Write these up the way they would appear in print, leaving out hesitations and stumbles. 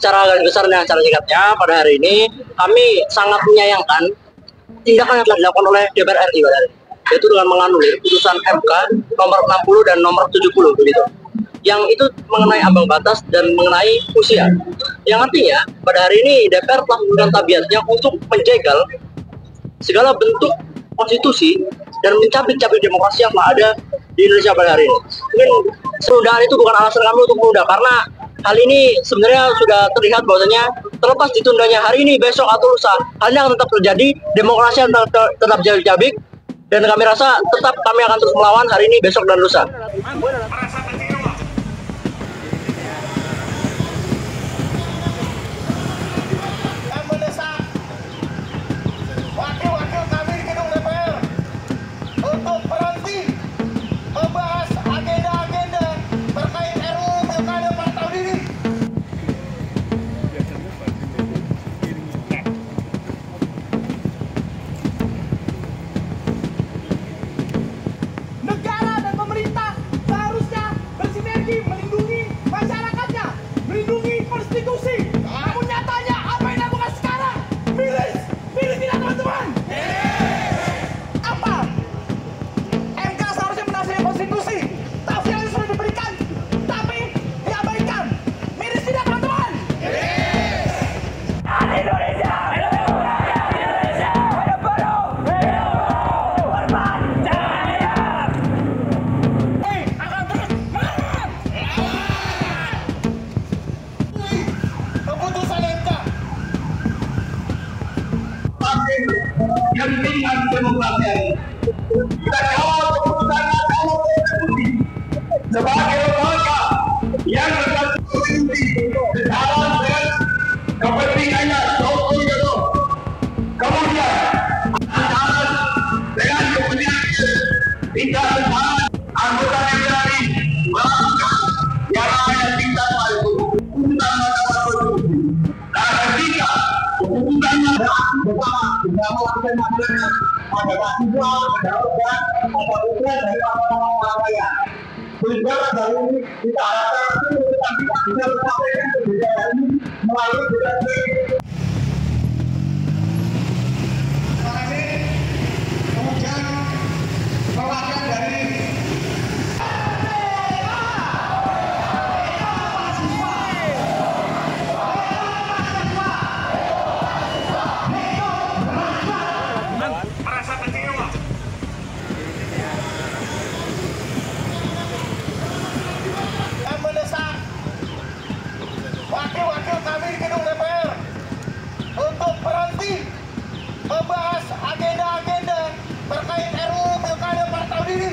secara garis besarnya, secara singkatnya, pada hari ini kami sangat menyayangkan tindakan yang telah dilakukan oleh DPR RI pada hari ini, yaitu dengan menganulir putusan MK nomor 60 dan nomor 70 begitu. Yang itu mengenai ambang batas dan mengenai usia. Yang artinya pada hari ini DPR telah menggunakan tabiatnya untuk menjegal segala bentuk konstitusi dan mencabik-cabik demokrasi yang telah ada di Indonesia pada hari ini. Mungkin penundaan itu bukan alasan kami untuk menunda, karena hal ini sebenarnya sudah terlihat bahwasanya terlepas ditundanya hari ini, besok atau lusa, hal ini akan tetap terjadi, demokrasi akan tetap cabik, dan kami rasa tetap kami akan terus melawan hari ini, besok, dan lusa. Gentingan demokrasi. Kita kawal keputusan Mahkamah Konstitusi sebagai lembaga yang berkonstitusi sejalan dengan kepentingannya Joko Widodo. Kemudian sejalan dengan kepentingan tidak sejalan anggota DPR melakukan yang namanya tingkat itu keputusan Mahkamah Konstitusi. Dan ketika keputusannya bersama dengan melakukan pada mahasiswa, pada organ, pada putra dari orang-orang kaya. Sehingga dari ini kita harapkan kita bisa menyampaikan kebijakan ini melalui berbagai. Terima kasih. Kemudian perwakilan dari wakil-wakil kami di gedung DPR untuk berhenti membahas agenda-agenda terkait RUU Pilkada pada tahun ini.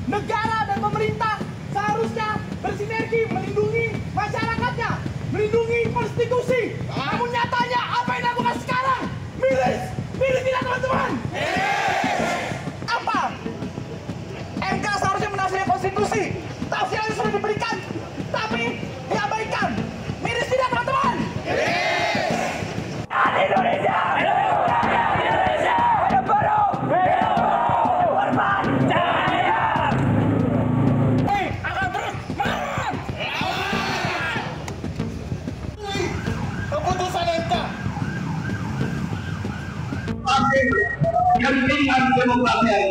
Negara dan pemerintah seharusnya bersinergi melindungi masyarakatnya, melindungi konstitusi. Namun nyatanya apa yang dilakukan sekarang? Miris tidak, teman-teman? Apa? MK seharusnya menafsirkan konstitusi. Tafsirannya sudah diberikan, tapi diabaikan. Miris tidak, teman-teman? Indonesia! Indonesia! Hidup baru! Hormat! Jaya! Akan terus melawan! Keputusan MK. Gentingan demokrasi.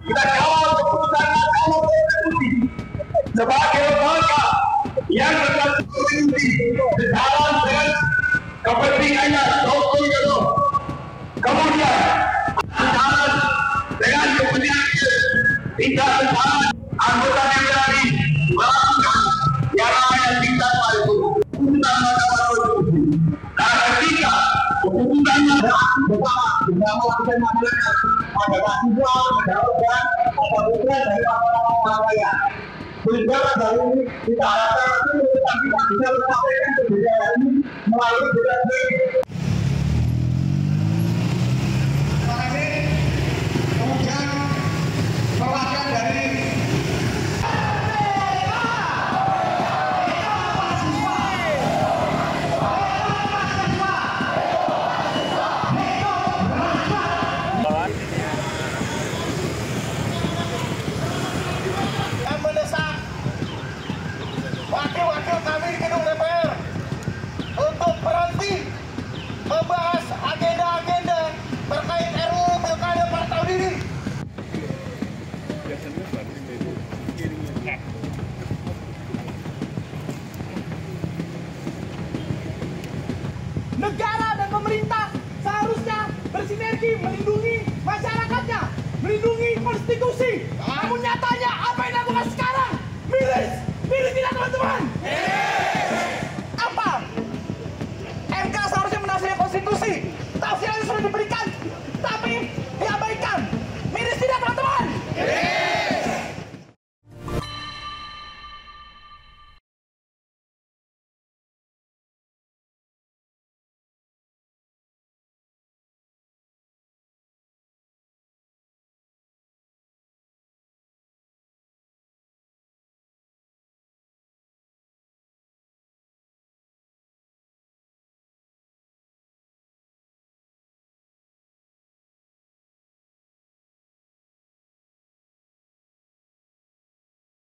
Kita kawal keputusan Mahkamah Konstitusi sebagai lembaga yang berkonstitusi sejalan dengan kepentingannya Joko Widodo. Kemudian sejalan dengan kepentingan tidak sejalan anggota DPR melakukan yang namanya tingkat itu keputusan Mahkamah Konstitusi. Dan ketika keputusannya bersama dengan melakukan pada mahasiswa, pada organ, pada putra dari orang-orang kaya. Sehingga dari ini kita harapkan kita bisa menyampaikan kebijakan ini melalui berbagai. Terima kasih. Kemudian perwakilan dari wakil-wakil kami di gedung DPR untuk berhenti membahas agenda-agenda terkait RUU Pilkada pada tahun ini. Negara dan pemerintah seharusnya bersinergi melindungi masyarakatnya, melindungi konstitusi. Namun nyatanya apa yang dilakukan sekarang? Miris tidak teman-teman?